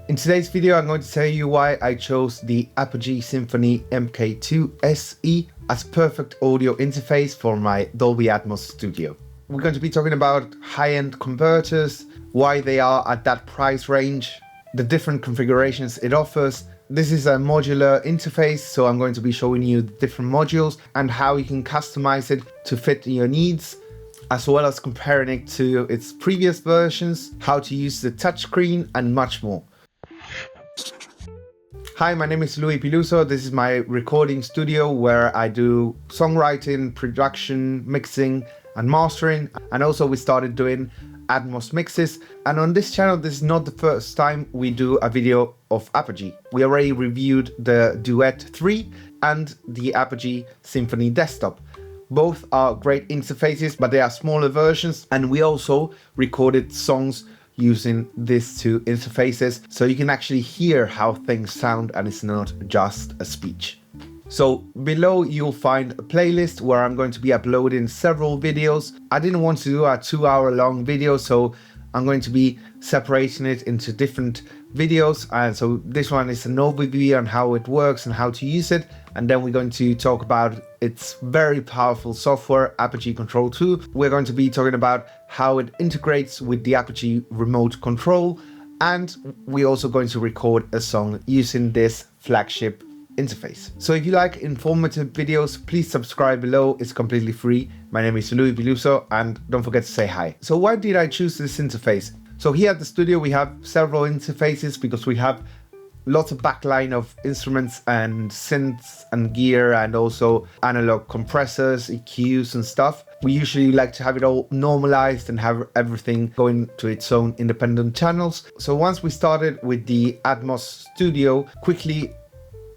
In today's video, I'm going to tell you why I chose the Apogee Symphony MK2 SE as perfect audio interface for my Dolby Atmos studio. We're going to be talking about high-end converters, why they are at that price range, the different configurations it offers. This is a modular interface, so I'm going to be showing you the different modules and how you can customize it to fit your needs, as well as comparing it to its previous versions, how to use the touchscreen, and much more. Hi, my name is Piluso. This is my recording studio where I do songwriting, production, mixing, and mastering. And also we started doing Atmos mixes. And on this channel, this is not the first time we do a video of Apogee. We already reviewed the Duet 3 and the Apogee Symphony Desktop. Both are great interfaces, but they are smaller versions. And we also recorded songs using these two interfaces, so you can actually hear how things sound and it's not just a speech. So below you'll find a playlist where I'm going to be uploading several videos. I didn't want to do a 2-hour long video, so I'm going to be separating it into different videos. And so this one is an overview on how it works and how to use it. And then we're going to talk about its very powerful software, Apogee Control 2. We're going to be talking about how it integrates with the Apogee remote control. And we're also going to record a song using this flagship interface. So if you like informative videos, please subscribe below. It's completely free. My name is Piluso, and don't forget to say hi. So why did I choose this interface? So here at the studio, we have several interfaces because we have lots of backline of instruments and synths and gear, and also analog compressors, EQs and stuff. We usually like to have it all normalized and have everything going to its own independent channels. So once we started with the Atmos Studio, quickly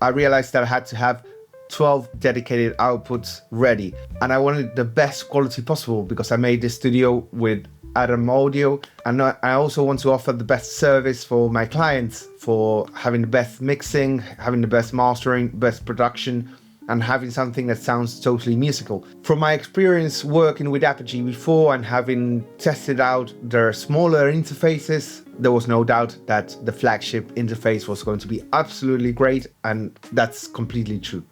I realized that I had to have 12 dedicated outputs ready, and I wanted the best quality possible because I made this studio with Adam Audio, and I also want to offer the best service for my clients, for having the best mixing, having the best mastering, best production, and having something that sounds totally musical. From my experience working with Apogee before and having tested out their smaller interfaces, there was no doubt that the flagship interface was going to be absolutely great, and that's completely true.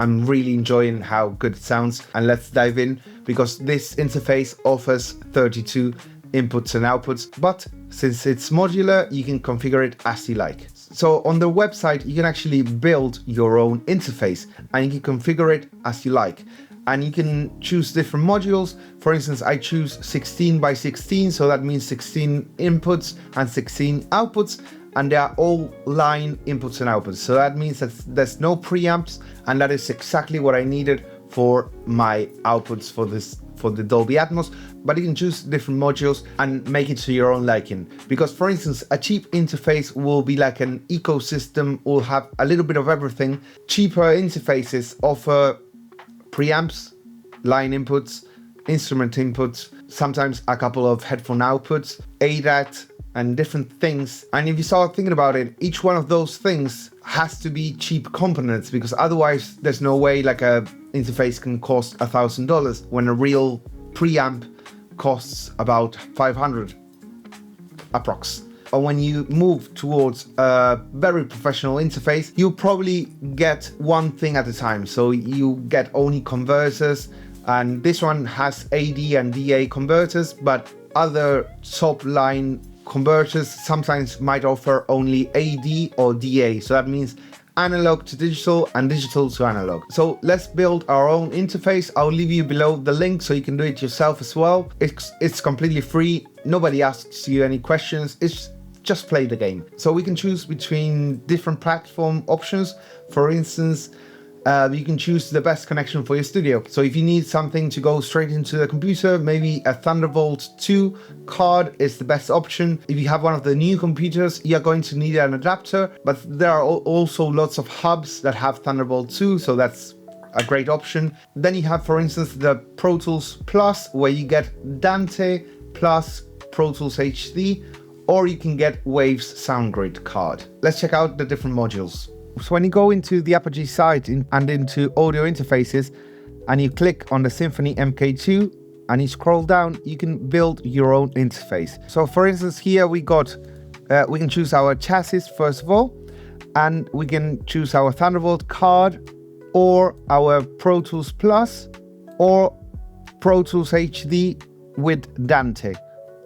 I'm really enjoying how good it sounds, and let's dive in because this interface offers 32 inputs and outputs, but since it's modular, you can configure it as you like. So on the website, you can actually build your own interface and you can configure it as you like. And you can choose different modules. For instance, I choose 16 by 16, so that means 16 inputs and 16 outputs. And they are all line inputs and outputs. So that means that there's no preamps, and that is exactly what I needed for my outputs for the Dolby Atmos. But you can choose different modules and make it to your own liking. Because for instance, a cheap interface will be like an ecosystem, will have a little bit of everything. Cheaper interfaces offer preamps, line inputs, instrument inputs, sometimes a couple of headphone outputs, ADAT, and different things. And if you start thinking about it, each one of those things has to be cheap components, because otherwise there's no way like a interface can cost $1,000 when a real preamp costs about 500 approx. Or when you move towards a very professional interface, you probably get one thing at a time. So you get only converters, and this one has AD and DA converters, but other top line converters sometimes might offer only AD or DA. So that means analog to digital and digital to analog. So let's build our own interface. I'll leave you below the link so you can do it yourself as well. It's completely free. Nobody asks you any questions. It's just play the game. So we can choose between different platform options. For instance, you can choose the best connection for your studio. So if you need something to go straight into the computer, maybe a Thunderbolt 2 card is the best option. If you have one of the new computers, you're going to need an adapter, but there are also lots of hubs that have Thunderbolt 2, so that's a great option. Then you have, for instance, the Pro Tools Plus, where you get Dante plus Pro Tools HD, or you can get Waves SoundGrid card. Let's check out the different modules. So when you go into the Apogee site and into audio interfaces, and you click on the Symphony MK2 and you scroll down, you can build your own interface. So for instance, here we got We can choose our chassis first of all, and we can choose our Thunderbolt card or our Pro Tools Plus or Pro Tools HD with Dante.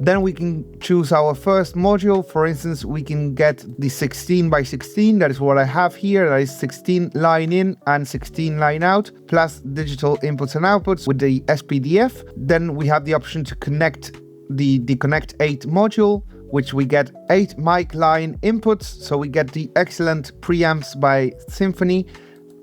Then we can choose our first module. For instance, we can get the 16 by 16. That is what I have here. That is 16 line in and 16 line out, plus digital inputs and outputs with the SPDF. Then we have the option to connect the Connect 8 module, which we get 8 mic line inputs. So we get the excellent preamps by Symphony,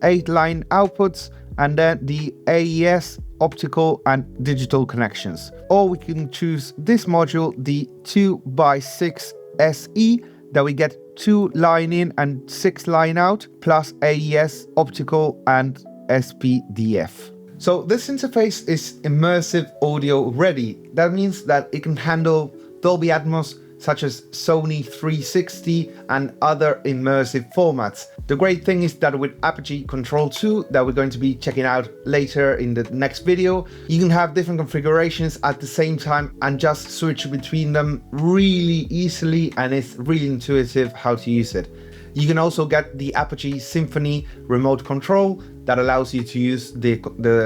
8 line outputs, and then the AES optical and digital connections. Or we can choose this module, the 2x6 SE, that we get 2 line in and 6 line out, plus AES optical and SPDF. So this interface is immersive audio ready. That means that it can handle Dolby Atmos, such as Sony 360 and other immersive formats. The great thing is that with Apogee Control 2, that we're going to be checking out later in the next video, you can have different configurations at the same time and just switch between them really easily, and it's really intuitive how to use it. You can also get the Apogee Symphony remote control that allows you to use the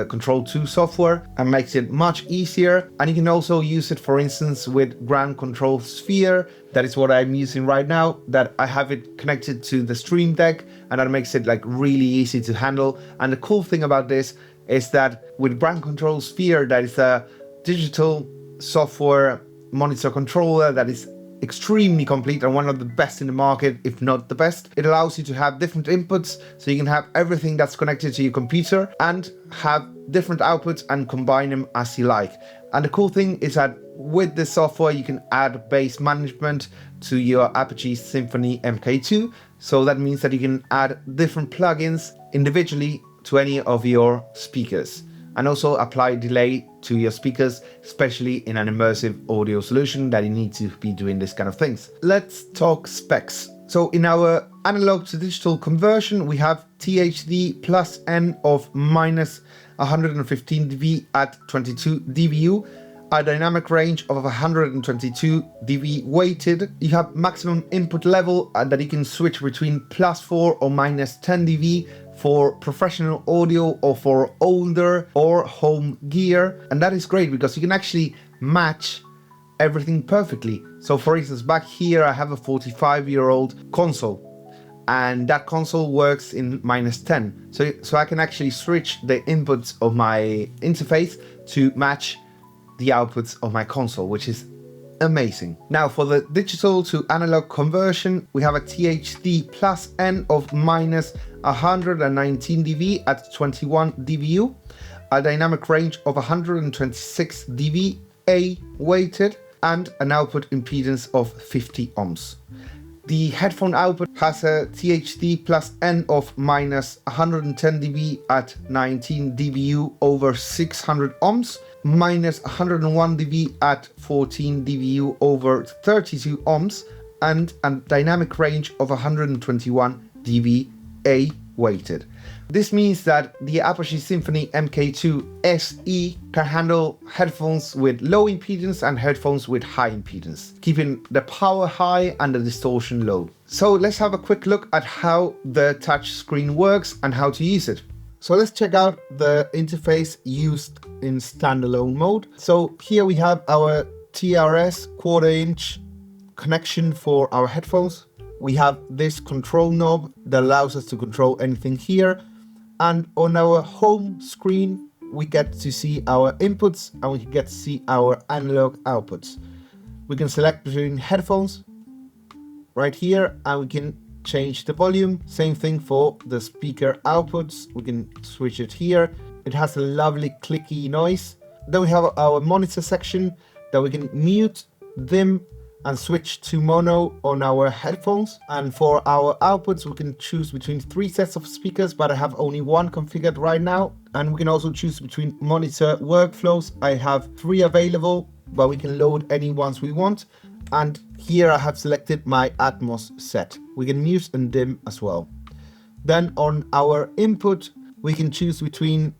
Control 2 software and makes it much easier. And you can also use it, for instance, with Ground Control Sphere. That is what I'm using right now, that I have it connected to the Stream Deck, and that makes it like really easy to handle. And the cool thing about this is that with Ground Control Sphere, that is a digital software monitor controller that is extremely complete and one of the best in the market, if not the best. It allows you to have different inputs, so you can have everything that's connected to your computer and have different outputs and combine them as you like. And the cool thing is that with this software you can add bass management to your Apogee Symphony MK2, so that means that you can add different plugins individually to any of your speakers, and also apply delay to your speakers, especially in an immersive audio solution that you need to be doing this kind of things. Let's talk specs. So in our analog to digital conversion, we have THD plus N of minus 115 dB at 22 dBu, a dynamic range of 122 dB weighted. You have maximum input level that you can switch between +4 or -10 dB for professional audio or for older or home gear. And that is great because you can actually match everything perfectly. So for instance, back here I have a 45-year-old console, and that console works in -10. So I can actually switch the inputs of my interface to match the outputs of my console, which is amazing. Now for the digital to analog conversion, we have a THD plus N of minus 119 dB at 21 dBu, a dynamic range of 126 dB A weighted, and an output impedance of 50 ohms. The headphone output has a THD plus N of minus 110 dB at 19 dBu over 600 ohms, minus 101 dB at 14 dBu over 32 ohms, and a dynamic range of 121 dB A weighted. This means that the Apogee Symphony MK2 SE can handle headphones with low impedance and headphones with high impedance, keeping the power high and the distortion low. So let's have a quick look at how the touch screen works and how to use it. So let's check out the interface used in standalone mode. So here we have our TRS 1/4 inch connection for our headphones. We have this control knob that allows us to control anything here. And on our home screen, we get to see our inputs and we get to see our analog outputs. We can select between headphones right here, and we can change the volume. Same thing for the speaker outputs. We can switch it here. It has a lovely clicky noise. Then we have our monitor section that we can mute, dim, and switch to mono on our headphones. And for our outputs, we can choose between 3 sets of speakers, but I have only 1 configured right now. And we can also choose between monitor workflows. I have 3 available, but we can load any ones we want. And here I have selected my Atmos set. We can mute and dim as well. Then on our input, we can choose between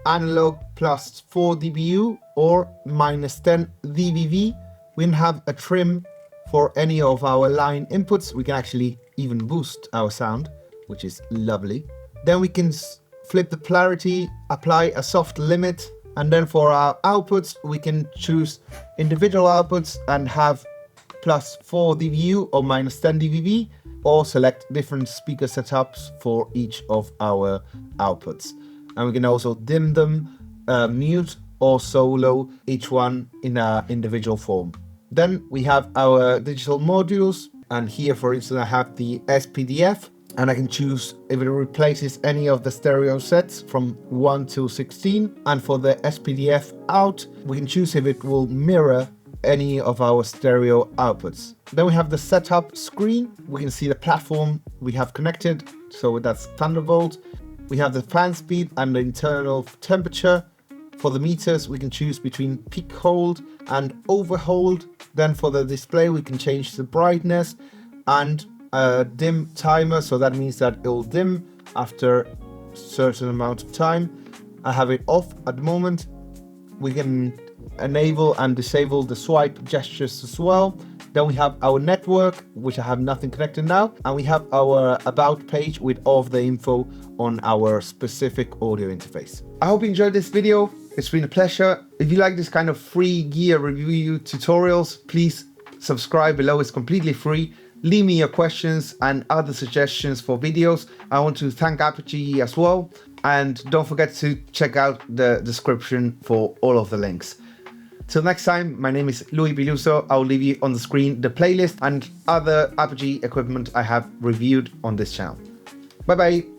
analog plus 4 dBu or minus 10 dBV. We can have a trim for any of our line inputs. We can actually even boost our sound, which is lovely. Then we can flip the polarity, apply a soft limit, and then for our outputs, we can choose individual outputs and have +4 dBu or -10 dBV, or select different speaker setups for each of our outputs. And we can also dim them, mute or solo each one in an individual form. Then we have our digital modules, and here for instance I have the SPDF, and I can choose if it replaces any of the stereo sets from 1 to 16. And for the SPDF out, we can choose if it will mirror any of our stereo outputs. Then we have the setup screen. We can see the platform we have connected, so that's Thunderbolt. We have the fan speed and the internal temperature. For the meters, we can choose between peak hold and overhold. Then for the display, we can change the brightness and a dim timer, so that means that it will dim after a certain amount of time. I have it off at the moment. We can enable and disable the swipe gestures as well. Then we have our network, which I have nothing connected now, and we have our about page with all of the info on our specific audio interface. I hope you enjoyed this video. It's been a pleasure. If you like this kind of free gear review tutorials, please subscribe below. It's completely free. Leave me your questions and other suggestions for videos. I want to thank Apogee as well. And don't forget to check out the description for all of the links. Till next time, my name is Piluso. I'll leave you on the screen the playlist and other Apogee equipment I have reviewed on this channel. Bye bye.